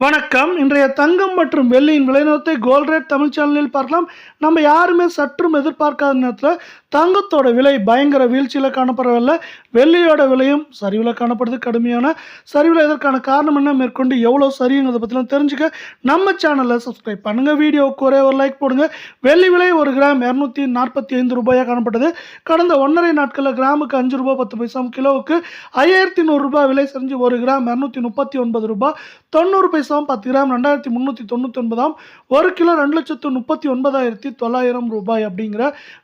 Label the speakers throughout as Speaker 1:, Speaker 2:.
Speaker 1: வணக்கம். இன்றைய தங்கம் மற்றும் வெள்ளியின் விலைநிலத்தை கோல்ட் ரேட் தமிழ் சேனலில் பார்க்கலாம். நம்ம யாருமே சற்றும் எதிர்பார்க்காத நேரத்தில் தங்கத்தோட விலை பயங்கர வீழ்ச்சியில் காணப்படவில்லை. வெள்ளியோட விலையும் சரிவில் காணப்படுது. கடுமையான சரிவில் இதற்கான காரணம் என்ன, மேற்கொண்டு எவ்வளோ சரிங்கிறத பற்றிலாம் தெரிஞ்சுக்க நம்ம சேனலை சப்ஸ்கிரைப் பண்ணுங்கள். வீடியோவுக்கு ஒரே ஒரு லைக் போடுங்க. வெள்ளி விலை ஒரு கிராம் 245 ரூபாயாக காணப்பட்டது. கடந்த 1.5 நாட்களில் கிராமுக்கு 5 ரூபாய் 10 பைசா, கிலோவுக்கு 5100 ரூபாய் விலை செஞ்சு ஒரு கிராம் 239 ரூபாய் 90 பைசா, 10 கிராம் 2399, ஒரு கிலோ 2,39,900 ரூபாய் அப்படிங்கிற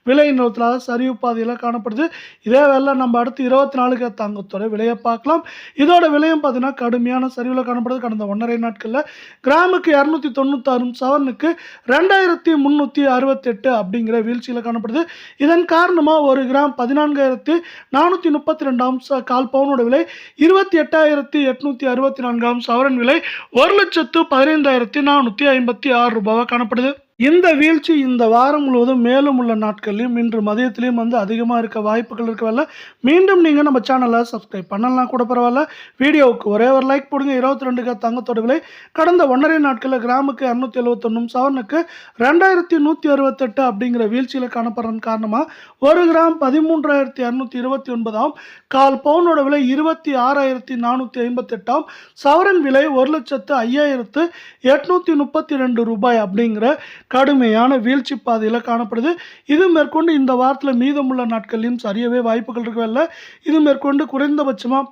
Speaker 1: விலை நிலத்தில் சரிவு பாதையில் காணப்படுது. இதே வேலை நம்ம அடுத்து 24 தங்கத்தோட விலையை பார்க்கலாம். இதோட விலையும் பார்த்தீங்கன்னா கடுமையான சரிவில் காணப்படுது. கடந்த 1.5 நாட்களில் கிராமுக்கு 296, சவரனுக்கு 2368 அப்படிங்கிற வீழ்ச்சியில் காணப்படுது. இதன் காரணமாக ஒரு கிராம் 14,432, கால் பவுனோட விலை 28,864, சவரன் விலை 1,15,456 ரூபாவாக காணப்படுது. இந்த வீழ்ச்சி இந்த வாரம் முழுவதும் மேலும் உள்ள நாட்களிலும் இன்று மதியத்திலையும் அதிகமாக இருக்க வாய்ப்புகள் இருக்கவில்லை. மீண்டும் நீங்கள் நம்ம சேனலை சப்ஸ்கிரைப் பண்ணலாம் கூட பரவாயில்ல. வீடியோவுக்கு ஒரே ஒரு லைக் போடுங்க. 22 தங்கத்தோட விலை கடந்த 1.5 நாட்களில் கிராமுக்கு 271, சவரனுக்கு 2168 அப்படிங்கிற வீழ்ச்சியில் காணப்படுறதன் காரணமாக ஒரு கிராம் 13,229, கால் பவுனோட விலை 26,458, சவரன் விலை 1,05,832 ரூபாய் அப்படிங்கிற கடுமையான வீழ்ச்சி பாதையில் காணப்படுது. இது மேற்கொண்டு இந்த வாரத்தில் மீதமுள்ள நாட்களையும் சரியவே வாய்ப்புகள் இருக்கவில்லை. இது மேற்கொண்டு குறைந்தபட்சமாக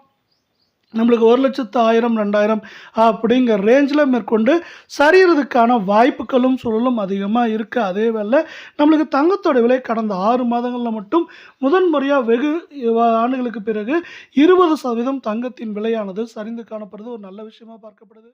Speaker 1: நம்மளுக்கு 1,00,000, 2,000 அப்படிங்கிற ரேஞ்சில் மேற்கொண்டு சரியறதுக்கான வாய்ப்புகளும் சூழலும் அதிகமாக இருக்குது. அதே வேளை நம்மளுக்கு தங்கத்தோட விலை கடந்த 6 மாதங்களில் மட்டும் முதன்முறையாக வெகு ஆண்டுகளுக்கு பிறகு 20% தங்கத்தின் விலையானது சரிந்து காணப்படுது. ஒரு நல்ல விஷயமா பார்க்கப்படுது.